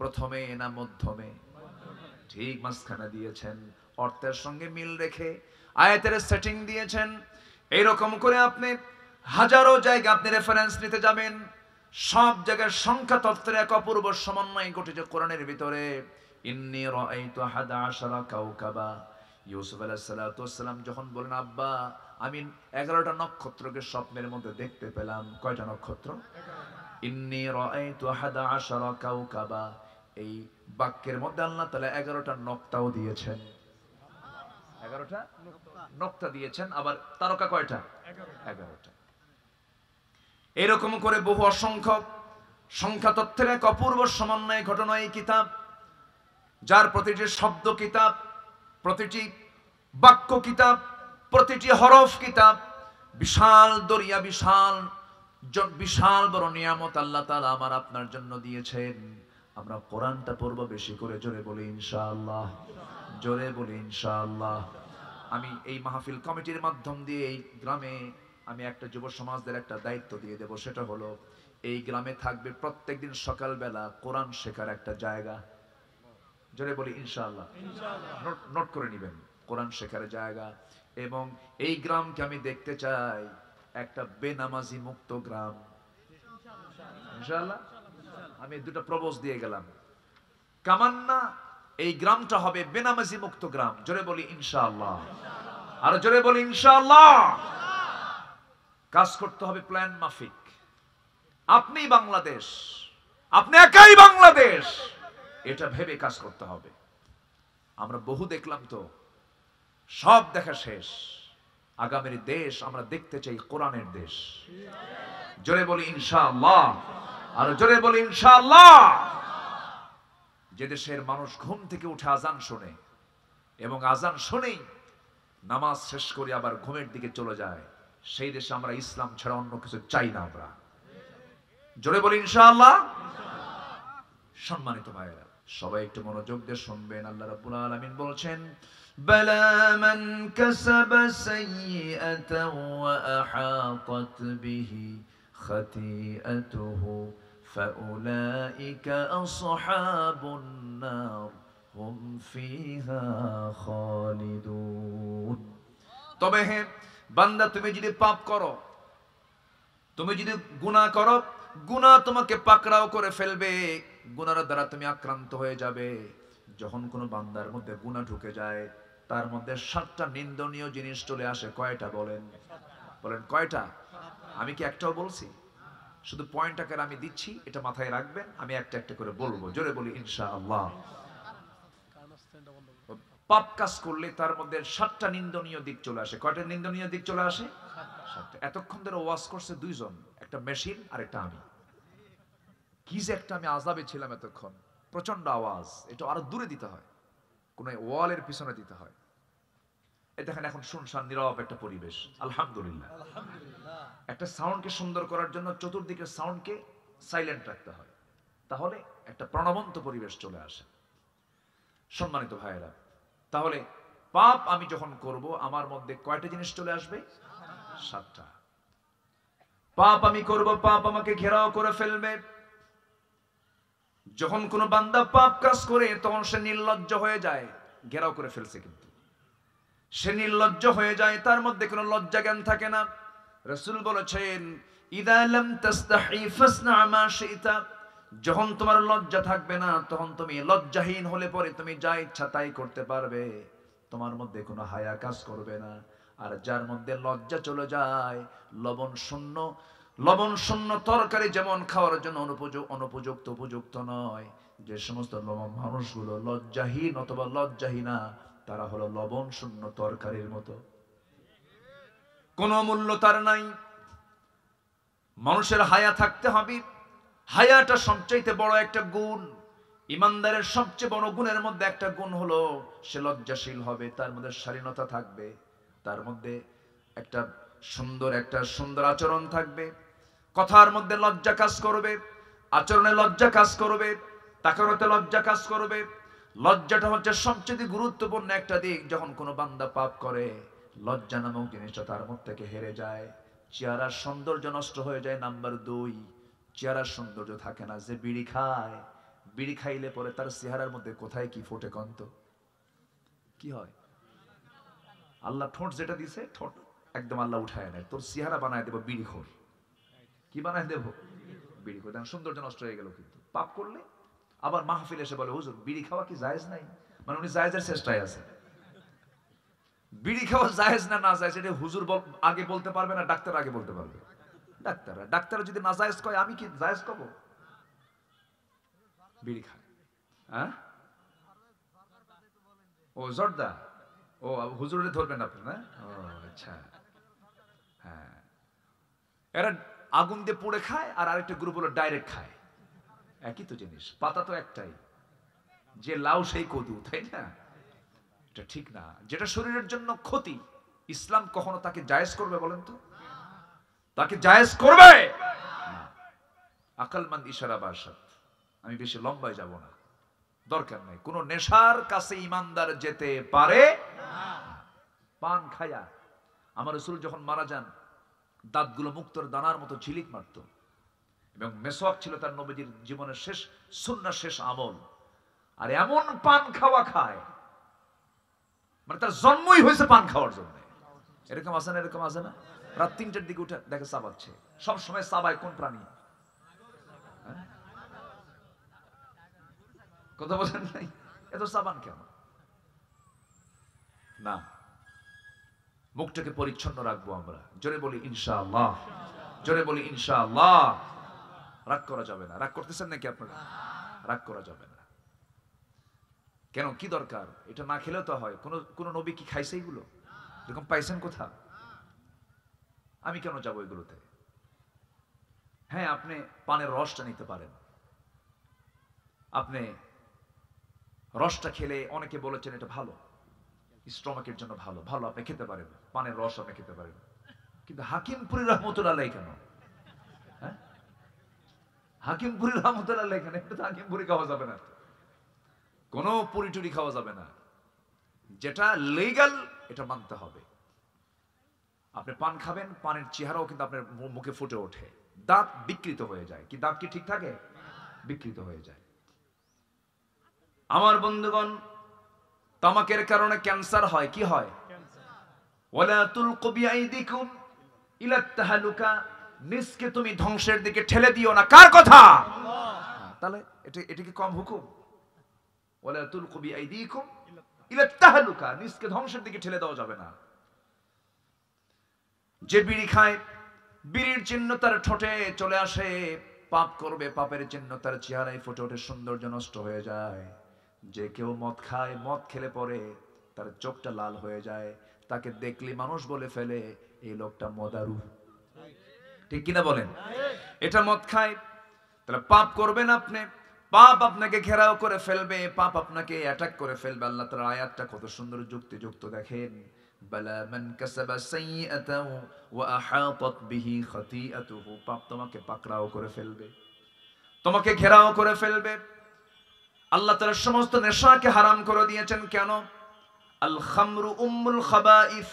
A: প্রথমে না মধ্যমে? ঠিক মাঝখানে দিয়েছেন। অর্থের সঙ্গে মিল রেখে আয়াতের সেটিং দিয়েছেন। এইরকম করে আপনি হাজারো জায়গা আপনি রেফারেন্স নিতে যাবেন, সব জায়গায় সংখ্যা তত্ত্বের এক অপূর্ব সমন্বয় ঘটেছে কোরআনের ভিতরে। ইন্নী রাআইতু 11 কাওকাবা। ইউসুফ আলাইহিস সালাতু ওয়াস সালাম যখন বলেন, আব্বা আমি 11টা নক্ষত্রকে স্বপ্নের মধ্যে দেখতে পেলাম। কয়টা নক্ষত্র? ইন্নী রাআইতু 11 কাওকাবা। এই বাক্যের মধ্যে আল্লাহ তাআলা 11টা নক্তাও দিয়েছেন। 11টা নক্তা দিয়েছেন। আবার তারকা কয়টা? 11টা। এরকম করে বহু অসংখ্য সংখ্যা তত্ত্বের এক অপূর্ব সমন্বয় ঘটনা এই কিতাব, যার প্রতিটি শব্দ কিতাব, প্রতিটি বাক্য কিতাব, প্রতিটি হরফ কিতাব। বিশাল দরিয়া, বিশাল বড় নিয়ামত আল্লাহ তাআলা আমার আপনার জন্য দিয়েছেন। আমরা কোরআনটা পড়ব বেশি করে। জোরে বলি ইনশাআল্লাহ, জোরে বলি ইনশাআল্লাহ। আমি এই মাহফিল কমিটির মাধ্যম দিয়ে এই গ্রামে আমি একটা যুব সমাজদের একটা দায়িত্ব দিয়ে দেব। সেটা হলো এই গ্রামে থাকবে প্রত্যেকদিন সকালবেলা কোরআন শেখার একটা জায়গা। জোরে বলি ইনশাআল্লাহ। নোট করে নেবেন, কোরআন শেখার জায়গা। এবং এই গ্রামকে আমি দেখতে চাই একটা বেনামাজি মুক্ত গ্রাম ইনশাআল্লাহ। আমি দুটো প্রপোজ দিয়ে গেলাম। কামান্না এই গ্রামটা হবে বেনামাজি মুক্ত গ্রাম। জোরে বলি ইনশাআল্লাহ, আর জোরে বলি ইনশাআল্লাহ। কাজ করতে হবে প্ল্যান মাফিক। আপনি বাংলাদেশ, আপনি একাই বাংলাদেশ, এটা ভেবে কাজ করতে হবে। আমরা বহু দেখলাম তো, সব দেখা শেষ। আগামীর দেশ আমরা দেখতে চাই কোরআনের দেশ। জোরে বলি ইনশাআল্লাহ, আর জোরে বলি ইনশাআল্লাহ। যে দেশের মানুষ ঘুম থেকে উঠে আজান শোনে এবং আজান শুনেই নামাজ শেষ করে আবার ঘুমের দিকে চলে যায়, সেই দেশে আমরা ইসলাম ছাড়া অন্য কিছু চাই না। আমরা জোরে বলি ইনশাআল্লাহ। সম্মানিত ভাইরা, সবাই একটু মনোযোগ দিয়ে শুনবেন। আল্লাহ রাব্বুল আলামিন বলছেন, বালা মান কাসাবা সাইয়্যাতান ওয়া আহাতাত বিহি খাতিআতুহু ফাউলাইকা আসহাবুন নার হুম ফিহা খালিদুন। তবে হে বান্দা, তুমি যদি পাপ করো, তুমি যদি গুনাহ করো, গুনাহ তোমাকে পাকড়াও করে ফেলবে, গুনার দ্বারা তুমি আক্রান্ত হয়ে যাবে। যখন কোনো বান্দার মধ্যে গুনাহ ঢুকে যায়, তার মধ্যে 7টা নিন্দনীয় জিনিস চলে আসে। কয়টা বলেন? বলেন কয়টা? আমি কি একটাও বলছি? শুধু পয়েন্ট আকারে আমি দিচ্ছি, এটা মাথায় রাখবেন। আমি একটা একটা করে বলবো। জোরে বলি ইনশাআল্লাহ। পাপ কাজ করলে তার মধ্যে 7টা নিন্দনীয় দিক চলে আসে। কয়টা নিন্দনীয় দিক চলে আসে? 7টা। এতক্ষণ ধরে ওয়াজ করছে দুইজন, একটা মেশিন আর একটা আমি। কি যে একটা আমি আযাবে ছিলাম এতক্ষণ, প্রচন্ড আওয়াজ। এটা আরো দূরে দিতে হয়, কোন ওয়ালের পিছনে দিতে হয়। এই দেখেন এখন শুনশান নীরব একটা পরিবেশ। আলহামদুলিল্লাহ। একটা সাউন্ডকে সুন্দর করার জন্য চতুর্দিকের সাউন্ডকে সাইলেন্ট রাখতে হয়, তাহলে একটা প্রাণবন্ত পরিবেশ চলে আসে। সম্মানিত ভাইয়েরা, তাহলে পাপ আমি যখন করব, আমার মধ্যে কয়টা জিনিস চলে আসবে? 7টা। পাপ আমি করব, পাপ আমাকে ঘেরাও করে ফেলবে। যখন কোনো বান্দা পাপ কাজ করে, তখন সে নির্লজ্জ হয়ে যায়। ঘেরাও করে ফেলছে কিন্তু সে নির্লজ্জ হয়ে যায়, তার মধ্যে কোনো লজ্জা জ্ঞান থাকে না। রাসূল বলেছেন, ইদা লাম তাস্তাহি ফাসনা মা শিতা। যখন তোমার লজ্জা থাকবে না, তখন তুমি লজ্জাহীন হলে পরে তুমি যা ইচ্ছা তাই করতে পারবে, তোমার মধ্যে কোনো হায়া কাজ করবে না। আর যার মধ্যে লজ্জা চলে যায়, লবণ শূন্য তরকারি যেমন খাওয়ার জন্য অনুপযুক্ত উপযুক্ত নয়, যে সমস্ত মানুষগুলো লজ্জাহীন অথবা লজ্জাহীনা, তারা হলো লবণ শূন্য তরকারির মতো, কোনো মূল্য তার নাই। মানুষের হায়া থাকতে হবে। হায়াটা সবচেয়ে বড় একটা গুণ। ইমানদারের সবচেয়ে বড় গুণের মধ্যে একটা গুণ হলো সে লজ্জাশীল হবে, তার মধ্যে শালীনতা থাকবে, তার মধ্যে একটা সুন্দর আচরণ থাকবে, কথার মধ্যে লজ্জা কাজ করবে, আচরণে লজ্জা কাজ করবে, তাকানোতে লজ্জা কাজ করবে। লজ্জাটা হচ্ছে সবচেয়ে গুরুত্বপূর্ণ একটা দিক। যখন কোনো বান্দা পাপ করে, লজ্জা নামক জিনিসটা তার মধ্যে থেকে হেরে যায়, চেহারার সৌন্দর্য নষ্ট হয়ে যায়। নাম্বার 2, চেহারার সৌন্দর্য থাকে না। যে বিড়ি খায়, বিড়ি খাইলে পরে তার চেহারার মধ্যে কোথায় কি ফোটে কন্ত? কি হয়? আল্লাহ ঠোঁট যেটা দিছে, ঠোঁট একদম আল্লাহ উঠায় নেয়, তোর চেহারা বানায় দেবো বিড়িখোর। কি বানায় দেবো? বিড়িখোর। সৌন্দর্য নষ্ট হয়ে গেল। কিন্তু পাপ করলে আবার মাহফিল এসে বলে, হুজুর বিড়ি খাওয়া কি জায়েজ নাই? মানে উনি জায়েজের চেষ্টায় আছে। বিড়ি খাওয়া জায়েজ না না জায়েজ, এটা হুজুর আগে বলতে পারবে না, ডাক্তার আগে বলতে পারবে। ডাক্তার যদি না জায়েজ কয়, আমি কি জায়েজ কব? বিড়ি খায়। হ্যাঁ, ও জর্দা, ও হুজুরে ধরবেন আপনি না? ও আচ্ছা। হ্যাঁ, এরা আগুন দিয়ে পুড়ে খায়, আর আরেকটা গ্রুপ হলো ডাইরেক্ট খায়। একই তো জিনিস, পাতা তো একটাই। যে লাউ সেই কদু, তাই না? এটা ঠিক না। যেটা শরীরের জন্য ক্ষতি, ইসলাম কখনো তাকে জায়েজ করবে বলেন তো? তাকে জায়েজ করবে না। আকলমন্দ ইশারা বাসাত। আমি বেশি লম্বায় যাব না, দরকার নাই। কোন নেশার কাছে ইমানদার যেতে পারে না। পান খায়া আমার রাসূল যখন মারা যান, দাঁতগুলো মুক্তোর দানার মতো ঝিলিক মারত, এবং মেসওয়াক ছিল তার নবীজির জীবনের শেষ সুন্নাহ, শেষ আমল। আর এমন পান খাওয়া খায়, মানে তার জন্মই হয়েছে পান খাওয়ার জন্য। এরকম আছে না? এরকম আছে না? রাত 3টার দিকে উঠে দেখে চাবাচ্ছে। সব সময় চাবায় কোন প্রাণী? কথা বলেন নাই? এত চাবান কেন? না, মুখটাকে পরিচ্ছন্ন রাখবো আমরা। জোরে বলি ইনশাআল্লাহ। জোরে বলি ইনশাআল্লাহ। রাগ করা যাবে না। রাগ করতেছেন নাকি আপনারা? রাগ করা যাবে না। কেন, কি দরকার? এটা না খেলেও তো হয়। কোন নবী কি খাইছে এগুলো? এরকম পাইছেন কোথা? আমি কেন যাবো এগুলোতে? হ্যাঁ, আপনি পানের রসটা নিতে পারেন, আপনি রসটা খেলে অনেকে বলেছেন এটা ভালো, স্টমাকের জন্য ভালো, ভালো আপনি খেতে পারেন, পানের রস আপনি খেতে পারেন। কিন্তু হাকিমপুরি রহমতুল্লাহ আলাইহি কেন? হ্যাঁ, হাকিমপুরি রহমতুল্লাহ আলাইহি কেন? এটা তো হাকিমপুরি খাওয়া যাবে না, কোনো পুরি টুরি খাওয়া যাবে না। যেটা লিগ্যাল এটা মানতে হবে। আপনি পান খাবেন, পানের চেহারাও কিন্তু আপনার মুখে ফুটে ওঠে, দাঁত বিকৃত হয়ে যায়। কি দাঁত কি ঠিক থাকে? বিকৃত হয়ে যায়। আমার বন্ধুগণ, তামাকের কারণে ক্যান্সার হয়। কি হয়? ওয়ালা তুলকু বিআইদিকুম ইলা তাহলুকা, নিজকে তুমি ধ্বংসের দিকে ঠেলে দিও না। কার কথা? তাহলে এটা কি কম হুকুম? ওয়ালা তুলকু বিআইদিকুম ইলা তাহলুকা, নিজকে ধ্বংসের দিকে ঠেলে দেওয়া যাবে না। যে বিড়ি খায়, বিড়ির চিহ্ন তার ঠোঁটে চলে আসে, পাপ করবে, পাপের চিহ্ন তার চেহারায় ফুটে ওঠে, সৌন্দর্য নষ্ট হয়ে যায়। যে কেউ মদ খায়, মদ খেলে পরে তার চোখটা লাল হয়ে যায়, তাকে দেখলে মানুষ বলে ফেলে এই লোকটা মদারু। ঠিক কিনা বলেন? এটা মদ খায়, তাহলে পাপ করবেন আপনি, পাপ আপনাকে ঘেরাও করে ফেলবে, পাপ আপনাকে অ্যাটাক করে ফেলবে। আল্লাহ তাআলার আয়াতটা কত সুন্দর যুক্তিযুক্ত দেখেন। বালা মান কাসাবা সাইয়্যাতাও ওয়া আহাতাত বিহি খাতিআতুহু, পাপ তোমাকে পাকড়াও করে ফেলবে, তোমাকে ঘেরাও করে ফেলবে। আল্লাহ তাআলা সমস্ত নেশাকে হারাম করে দিয়েছেন। কেন? আল খামরু উম্মুল খাবাইস,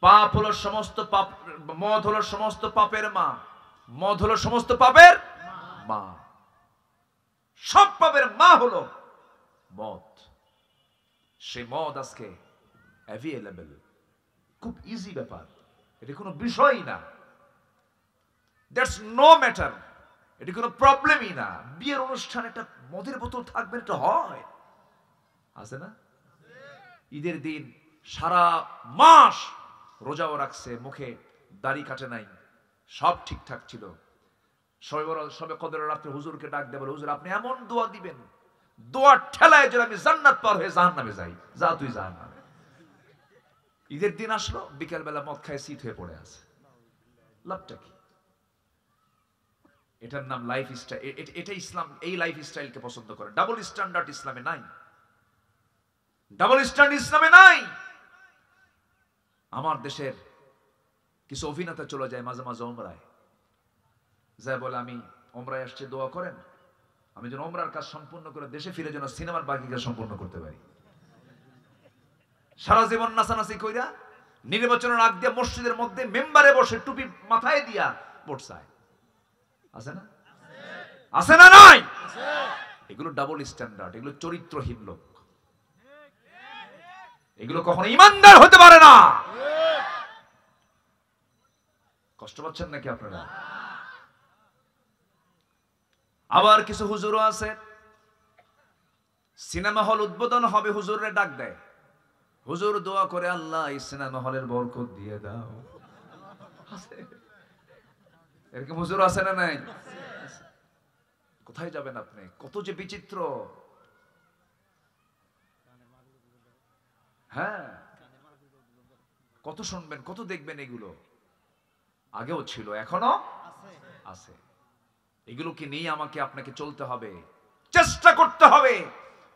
A: পাপ হলো সমস্ত পাপ, মদ হলো সমস্ত পাপের মা, মদ হলো সমস্ত পাপের মা, সব পাপের মা হলো মদ। সেই মদ আজকে অ্যাভেলেবল, খুব ইজি ব্যাপার, এটা কোনো বিষয়ই না, দ্যাটস নো ম্যাটার, এটা কোনো প্রবলেমই না। বিয়ের অনুষ্ঠানে একটা মদের বোতল থাকবে, এটা হয়, আছে না? ঈদের দিন সারা মাস রোজাও রাখছে, মুখে দাড়ি কাটে নাই, সব ঠিকঠাক ছিল। সবে কদরের রাতে হুজুরকে ডাক দেবে, হুজুর আপনি এমন দোয়া দিবেন, দোয়ার ঠেলায় যেন আমি জান্নাত পার হয়ে জাহান্নামে যাই, যা তুই জাহান্নামে। ঈদের দিন আসলো, বিকেল বেলা মদ খায় শীত হয়ে পড়ে আছে, লাভটা কি? এটার নাম লাইফ স্টাইল। এটা ইসলাম এই লাইফ স্টাইলকে পছন্দ করে। ডাবল স্ট্যান্ডার্ড ইসলামে নাই, ডাবল স্ট্যান্ডার্ড ইসলামে নাই। আমার দেশের কিছু অভিনেতা চলে যায় মাঝে মাঝে ওমরায়, যায় বলে আমি ওমরায় আসছে, দোয়া করেন আমি যেন ওমরার কাজ সম্পূর্ণ করে দেশে ফিরে যেন সিনেমার বাকি কাজ সম্পূর্ণ করতে পারি। সারা জীবন নাচানাচি কইরা নির্বাচনের আগ দিয়ে মসজিদের মধ্যে মেম্বারে বসে টুপি মাথায় দিয়া ভোট চায়, আছে না? আছে না? নাই? এগুলো ডাবল স্ট্যান্ডার্ড, এগুলো চরিত্রহীন লোক, এগুলো কখনো ইমানদার হতে পারে না। কষ্ট পাচ্ছেন নাকি আপনারা? আবার কিছু হুজুরও আছে, সিনেমা হল উদ্বোধন হবে, হুজুরে ডাক দেয়, হুজুর দোয়া করে আল্লাহ এই সিনেমা হলের বরকত দিয়ে দাও। এরকম হুজুর আছে না নাই? কোথায় যাবেন আপনি? কত যে বিচিত্র। হ্যাঁ, কত শুনবেন, কত দেখবেন, এগুলো আগেও ছিল, এখনো আছে। এগুলোকে নিয়ে আমাকে আপনাকে চলতে হবে, চেষ্টা করতে হবে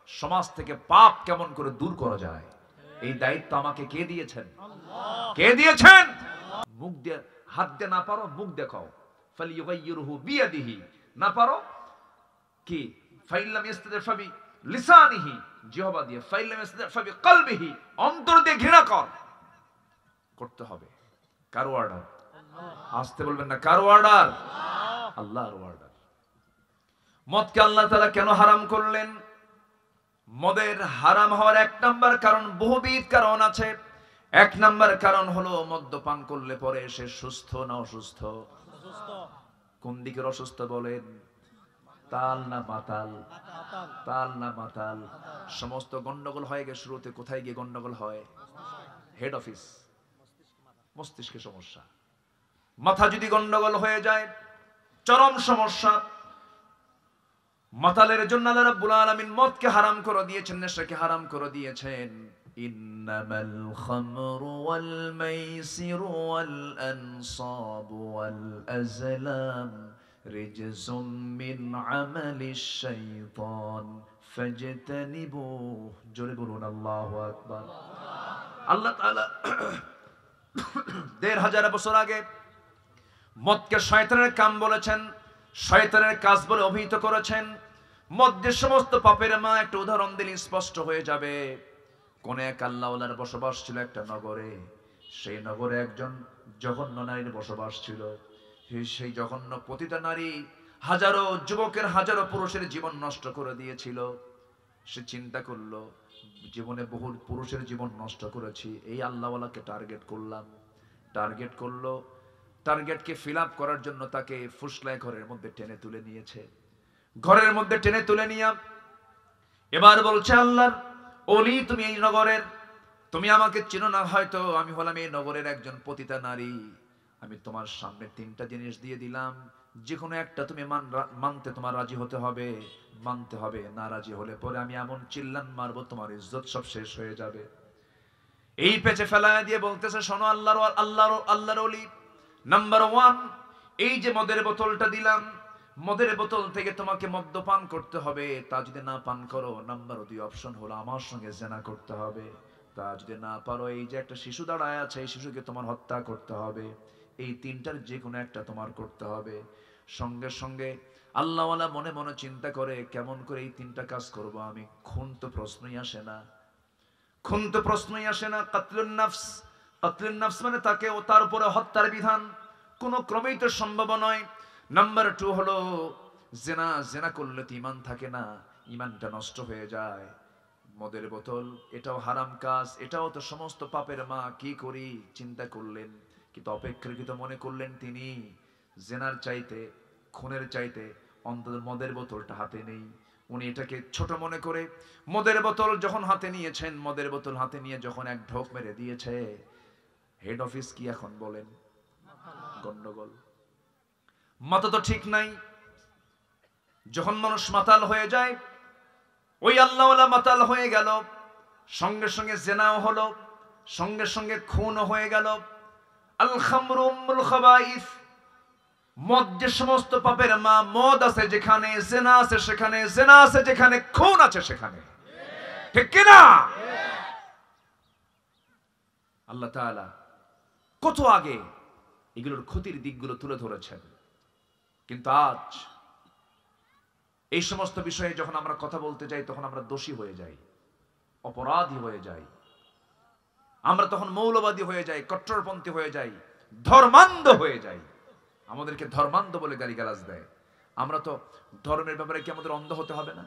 A: সমাজ থেকে পাপ কেমন করে দূর করা যায়। এই দায়িত্ব আমাকে কে দিয়েছেন? কে দিয়েছেন? মুখ দিয়ে, হাত দিয়ে না পারো মুখ দেখাও, ফালিয়ুগাইয়িরহু বিয়াদিহি, না পারো কি ফাইল্লাম ইস্তাদির ফাবি লিসানিহি, জিহ্বা দিয়ে, ফাইল্লাম ইস্তাদির ফাবি কলবিহি, অন্তর দিয়ে ঘৃণা কর, করতে হবে। কার অর্ডার? আসতে বলবেন না, কার অর্ডার? আল্লাহর অর্ডার। মদকে আল্লাহ তাআলা কেন হারাম করলেন? মদের হারাম হওয়ার এক নাম্বার কারণ, বহুবিধ কারণ আছে। এক নাম্বার কারণ হলো মদ্যপান করলে পরে সে সুস্থ না অসুস্থ? কোন দিকের অসুস্থ বলেন? তাল না মাতাল? তাল না মাতাল? সমস্ত গন্ডগোল হয়ে গিয়ে শুরুতে কোথায় গিয়ে গন্ডগোল হয়? হেড অফিস, মস্তিষ্কে সমস্যা। মাথা যদি গন্ডগোল হয়ে যায়, চরম সমস্যা। মাতালের জন্য আল্লাহ রাব্বুল আলামিন মদকে হারাম করে দিয়েছেন, নেশাকে হারাম করে দিয়েছেন। ইন্নামাল খামরু ওয়াল মাইসিরু ওয়াল আনসাবু ওয়াল আজলাম রিজসুম মিন আমালিশ শাইতান ফাজতানিবুহু, জোরে বলুন আল্লাহু আকবার। আল্লাহ তাআলা ১৫০০ বছর আগে মদকে শয়তানের কাম বলেছেন, শয়তানের কাজ বলে অভিহিত করেছেন। মদের সমস্ত পাপের মা, একটা উদাহরণ দিলে স্পষ্ট হয়ে যাবে। কোন এক আল্লাহওয়ালার বসবাস ছিল একটা নগরে। সেই নগরে একজন জঘন্য নারীর বসবাস ছিল। সেই জঘন্য পতিতা নারী হাজারো যুবকের, হাজারো পুরুষের জীবন নষ্ট করে দিয়েছিল। সে চিন্তা করলো, জীবনে বহু পুরুষের জীবন নষ্ট করেছি, এই আল্লাহওয়ালাকে টার্গেট করলাম। টার্গেট করলো, টার্গেটকে ফিল আপ করার জন্য তাকে ফুসলায় ঘরের মধ্যে টেনে তুলে নিয়েছে। ঘরের মধ্যে টেনে তুলে নিয়ে এবার বলছে, আল্লাহর ওলি, তুমি এই নগরের, তুমি আমাকে চিনো না হয়তো, আমি হলাম এই নগরের একজন পতিতা নারী। আমি তোমার সামনে 3টা জিনিস দিয়ে দিলাম, যে কোনো একটা তুমি মানতে তোমার রাজি হতে হবে, মানতে হবে। না রাজি হলে পরে আমি এমন চিল্লান মারবো, তোমার ইজ্জত সব শেষ হয়ে যাবে। এই পেঁচে ফেলায় দিয়ে বলতেছে, শোনো আল্লাহর ওলি, নাম্বার 1, এই যে মদের বোতলটা দিলাম, মদের বোতল থেকে তোমাকে মদ্যপান করতে হবে। তা যদি না পান করো, নাম্বার 2 অপশন হলো আমার সঙ্গে জেনা করতে হবে। তা যদি না পারো, এই যে একটা শিশু দাঁড়ায় আছে, এই শিশুকে তোমার হত্যা করতে হবে। এই 3টার যে কোনো একটা তোমার করতে হবে। সঙ্গে সঙ্গে আল্লাহওয়ালা মনে মনে চিন্তা করে, কেমন করে এই 3টা কাজ করব আমি? খুন তো প্রশ্নই আসে না, খুন তো প্রশ্নই আসে না। কাতলুন নাফস, কাতলুন নাফস মানে তাকে ও তার উপরে হত্যার বিধান কোনো ক্রমেই তো সম্ভব নয়। নাম্বার 2 হলো জেনা, জেনা করলে তো ঈমান থাকে না, ঈমানটা নষ্ট হয়ে যায়। মদের বোতল, এটাও হারাম কাজ, এটাও তো সমস্ত পাপের মা। কি করি চিন্তা করলেন, কিন্তু অপেক্ষাকৃত মনে করলেন তিনি জেনার চাইতে, খুনের চাইতে অন্তত মদের বোতলটা হাতে নেই। উনি এটাকে ছোট মনে করে মদের বোতল যখন হাতে নিয়েছেন, মদের বোতল হাতে নিয়ে যখন এক ঢোক মেরে দিয়েছে, হেড অফিস কি এখন বলেন? গন্ডগোল। মাথা তো ঠিক নাই। যখন মানুষ মাতাল হয়ে যায়, ওই আল্লাহওয়ালা মাতাল হয়ে গেল, সঙ্গে সঙ্গে জেনাও হলো, সঙ্গে সঙ্গে খুনও হয়ে গেল। আল খামরু উম্মুল খাবাইস, মদ যে সমস্ত পাপের মা। মদ আছে যেখানে, জেনা আছে সেখানে, জেনা আছে যেখানে, খুন আছে সেখানে, ঠিক কিনা? আল্লাহ তাআলা কত আগে এগুলোর ক্ষতির দিকগুলো তুলে ধরেছেন, কিন্তু আজ এই সমস্ত বিষয়ে যখন আমরা কথা বলতে যাই, তখন আমরা দোষী হয়ে যাই, অপরাধী হয়ে যাই। আমরা তখন মৌলবাদী হয়ে যাই, কট্টরপন্থী হয়ে যাই, ধর্মান্ধ হয়ে যাই। আমাদেরকে ধর্মান্ধ বলে গালিগালাজ দেয়। আমরা তো ধর্মের ব্যাপারে কি আমাদের অন্ধ হতে হবে না?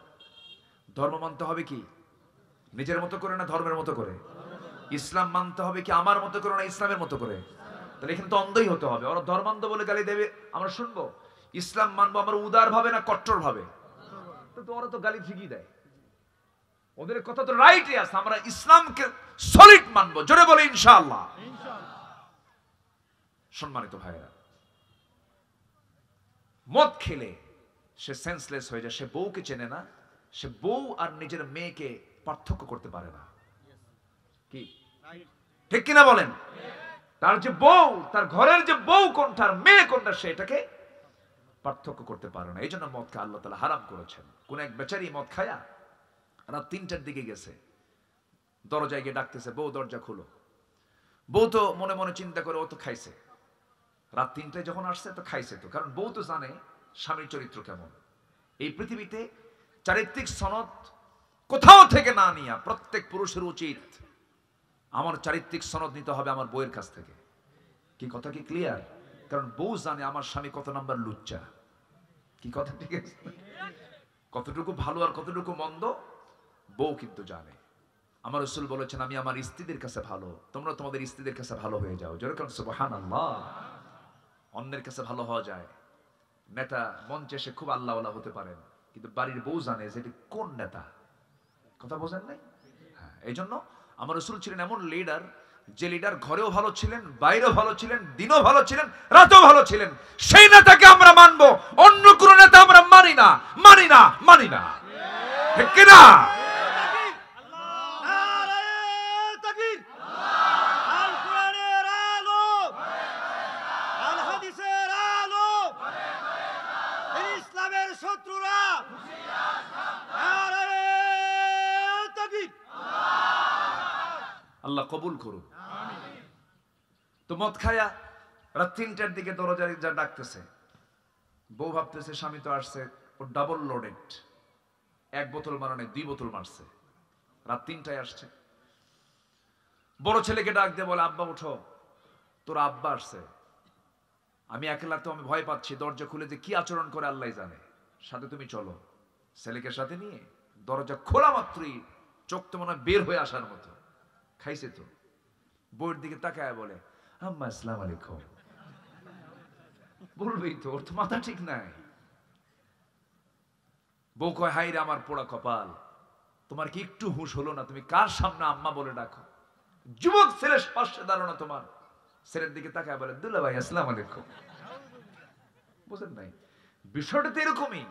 A: ধর্ম মানতে হবে কি নিজের মতো করে, না ধর্মের মতো করে? ইসলাম মানতে হবে কি আমার মতো করে, না ইসলামের মতো করে? তাহলে এখানে তো অন্ধই হতে হবে। ওরা ধর্মান্ধ বলে গালি দেবে, আমরা শুনবো। ইসলাম মানবো আমরা উদার ভাবে না কট্টর ভাবে? তো ওরা তো গালি ঠিকই দেয়, ওদের কথা তো রাইটই আছে। আমরা ইসলামকে সলিড মানবো, জোরে বলে ইনশাআল্লাহ। সম্মানিত ভাইরা, মদ খেলে সে সেন্সলেস হয়ে যায়, সে বউকে চেনে না, সে বউ আর নিজের মেয়েকে পার্থক্য করতে পারে না। কি ঠিক কিনা বলেন? তার যে বউ, তার ঘরের যে বউ কোনটা আর মেয়ে কোনটা, সে এটাকে পার্থক্য করতে পারে না। এই জন্য মদকে আল্লাহ তাআলা হারাম করেছেন। কোন এক বেচারি মদ খায়া রাত 3টার দিকে গেছে, দরজায় গিয়ে ডাকতেছে, বউ দরজা খুলো। বউ তো মনে মনে চিন্তা করে, ও তো খাইছে, রাত 3টায় যখন আসছে তো খাইছে তো, কারণ বউ তো জানে স্বামীর চরিত্র কেমন। এই পৃথিবীতে চারিত্রিক সনদ কোথাও থেকে না নিয়া প্রত্যেক পুরুষের উচিত আমার চারিত্রিক সনদ নিতে হবে আমার বউয়ের কাছ থেকে। কি কথা কি ক্লিয়ার? কারণ বউ জানে আমার স্বামী কত নাম্বার লুচ্চা। কি কথা ঠিক আছে? কতটুকু ভালো আর কতটুকু মন্দ বউ কিন্তু জানে। আমার রাসূল বলেছেন, আমি আমার স্ত্রীদের কাছে ভালো, তোমরা তোমাদের স্ত্রীদের কাছে ভালো হয়ে যাও। যেরকম সুবহানাল্লাহ। অন্যের কাছে ভালো হওয়া যায়। নেতা মঞ্চে এসে খুব আল্লাহওয়ালা হতে পারেন, কিন্তু বাড়ির বউ জানে যে এটি কোন নেতা। কথা বোঝেন নাই? হ্যাঁ, এই জন্য আমার রাসূল ছিলেন এমন লিডার, যে লিডার ঘরেও ভালো ছিলেন, বাইরেও ভালো ছিলেন, দিনও ভালো ছিলেন, রাতেও ভালো ছিলেন। সেই নেতাকে আমরা মানবো, অন্য কোন নেতা আমরা মানি না, মানি না, মানি না। ঠিক কিনা? আল্লাহ কবুল করুন। তো মদ খায়া রাত 3টার দিকে দরজায় যা ডাকতেছে, বউ ভাবতেছে স্বামী তো আসছে, ও ডাবল লোডেড, 1 বোতল মারা নেই, 2 বোতল মারছে, রাত 3টায় আসছে। বড় ছেলেকে ডাক দিয়ে বলে, আব্বা উঠো, তোর আব্বা আসছে। আমি একলা, তো আমি ভয় পাচ্ছি, দরজা খুলে যে কি আচরণ করে আল্লাহ জানে, সাথে তুমি চলো। ছেলেকে সাথে নিয়ে দরজা খোলা মাত্রই চোখ তো মনে হয় বের হয়ে আসার মতো, খাইছে তো। বউয়ের দিকে তাকায় বলে, আম্মা আসসালামু আলাইকুম। বলবেই তো, ওর তো মাথা ঠিক নাই। বউ কয়, হাই রে আমার পোড়া কপাল, তোমার কি একটু হুঁশ হলো না? তুমি কার সামনে আম্মা বলে ডাকো? যুবক ছেলে পাশে দাঁড়ানো, তোমার ছেলের দিকে তাকায় বলে, দুলা ভাই আসসালামু আলাইকুম। বুঝেন নাই? বিষয়টা তো এরকমই।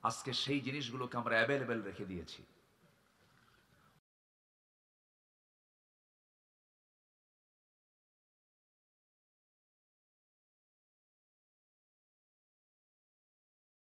A: আজকে সেই জিনিসগুলোকে আমরা অ্যাভেলেবেল রেখে দিয়েছি।